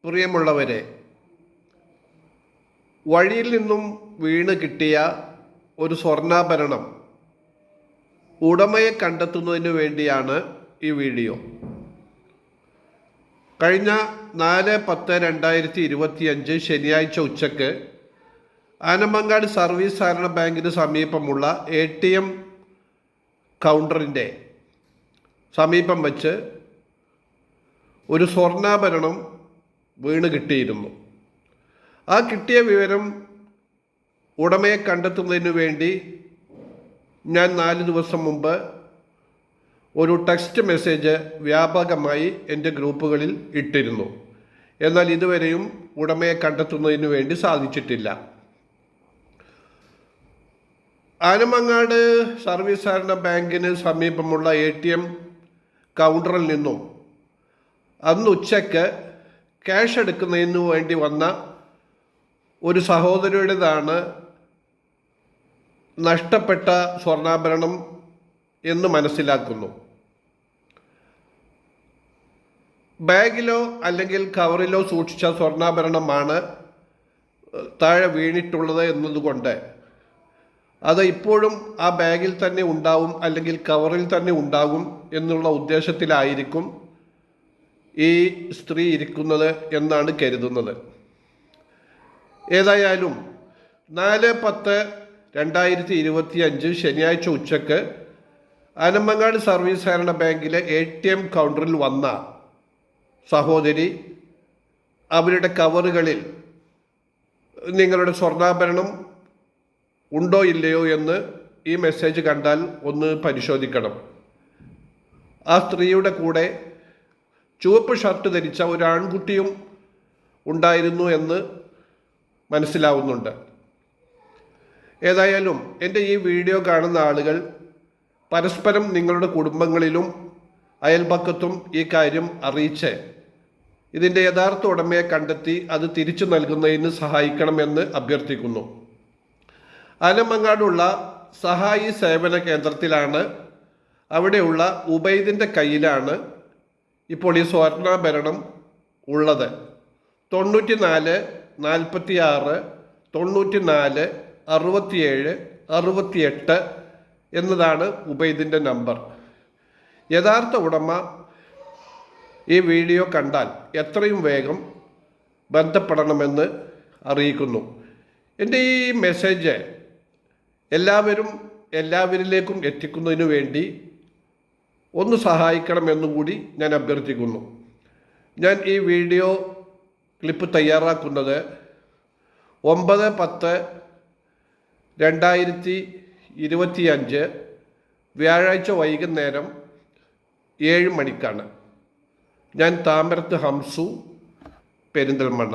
പ്രിയമുള്ളവരെ, വഴിയിൽ നിന്നും വീണ് കിട്ടിയ ഒരു സ്വർണ്ണാഭരണം ഉടമയെ കണ്ടെത്തുന്നതിന് വേണ്ടിയാണ് ഈ വീഡിയോ. കഴിഞ്ഞ 4/10/2025 ശനിയാഴ്ച ഉച്ചയ്ക്ക് ആനമങ്ങാട് സർവീസ് സഹകരണ ബാങ്കിന് സമീപമുള്ള ATM കൗണ്ടറിൻ്റെ സമീപം വച്ച് ഒരു സ്വർണ്ണാഭരണം വീണ് കിട്ടിയിരുന്നു. ആ കിട്ടിയ വിവരം ഉടമയെ കണ്ടെത്തുന്നതിന് വേണ്ടി ഞാൻ 4 ദിവസം മുമ്പ് ഒരു ടെക്സ്റ്റ് മെസ്സേജ് വ്യാപകമായി എൻ്റെ ഗ്രൂപ്പുകളിൽ ഇട്ടിരുന്നു. എന്നാൽ ഇതുവരെയും ഉടമയെ കണ്ടെത്തുന്നതിന് വേണ്ടി സാധിച്ചിട്ടില്ല. ആനമങ്ങാട് സർവീസ് സഹകരണ ബാങ്കിന് സമീപമുള്ള ATM കൗണ്ടറിൽ നിന്നും അന്ന് ഉച്ചയ്ക്ക് ക്യാഷ് എടുക്കുന്നതിന് വേണ്ടി വന്ന ഒരു സഹോദരിയുടേതാണ് നഷ്ടപ്പെട്ട സ്വർണ്ണാഭരണം എന്ന് മനസ്സിലാക്കുന്നു. ബാഗിലോ അല്ലെങ്കിൽ കവറിലോ സൂക്ഷിച്ച സ്വർണ്ണാഭരണമാണ് താഴെ വീണിട്ടുള്ളത് എന്നതുകൊണ്ട് അത് ഇപ്പോഴും ആ ബാഗിൽ തന്നെ ഉണ്ടാവും അല്ലെങ്കിൽ കവറിൽ തന്നെ ഉണ്ടാകും എന്നുള്ള ഉദ്ദേശത്തിലായിരിക്കും ഈ സ്ത്രീ ഇരിക്കുന്നത് എന്നാണ് കരുതുന്നത്. ഏതായാലും 4/10/2025 ശനിയാഴ്ച ഉച്ചയ്ക്ക് ആനമങ്ങാട് സർവീസ് സഹകരണ ബാങ്കിലെ ATM കൗണ്ടറിൽ വന്ന സഹോദരി അവരുടെ കവറുകളിൽ നിങ്ങളുടെ സ്വർണ്ണാഭരണം ഉണ്ടോ ഇല്ലയോ എന്ന് ഈ മെസ്സേജ് കണ്ടാൽ ഒന്ന് പരിശോധിക്കണം. ആ സ്ത്രീയുടെ കൂടെ ചുവപ്പ് ഷർട്ട് ധരിച്ച ഒരു ആൺകുട്ടിയും ഉണ്ടായിരുന്നു എന്ന് മനസ്സിലാവുന്നുണ്ട്. ഏതായാലും എൻ്റെ ഈ വീഡിയോ കാണുന്ന ആളുകൾ പരസ്പരം നിങ്ങളുടെ കുടുംബങ്ങളിലും അയൽപക്കത്തും ഈ കാര്യം അറിയിച്ച് ഇതിൻ്റെ യഥാർത്ഥ ഉടമയെ കണ്ടെത്തി അത് തിരിച്ചു നൽകുന്നതിന് സഹായിക്കണമെന്ന് അഭ്യർത്ഥിക്കുന്നു. ആനമങ്ങാടുള്ള സഹായി സേവന കേന്ദ്രത്തിലാണ്, അവിടെയുള്ള ഉബൈദിൻ്റെ കയ്യിലാണ് ഇപ്പോൾ ഈ സ്വർണ്ണാഭരണം ഉള്ളത്. 94 46 94 67 68 എന്നതാണ് ഉബൈദിൻ്റെ നമ്പർ. യഥാർത്ഥ ഉടമ ഈ വീഡിയോ കണ്ടാൽ എത്രയും വേഗം ബന്ധപ്പെടണമെന്ന് അറിയിക്കുന്നു. എൻ്റെ ഈ മെസ്സേജ് എല്ലാവരിലേക്കും എത്തിക്കുന്നതിന് വേണ്ടി ഒന്ന് സഹായിക്കണമെന്നുകൂടി ഞാൻ അഭ്യർത്ഥിക്കുന്നു. ഞാൻ ഈ വീഡിയോ ക്ലിപ്പ് തയ്യാറാക്കുന്നത് 9/10/2025 വ്യാഴാഴ്ച വൈകുന്നേരം 7 മണിക്കാണ്. ഞാൻ താമരത്ത് ഹംസു, പെരിന്തൽമണ്ണ.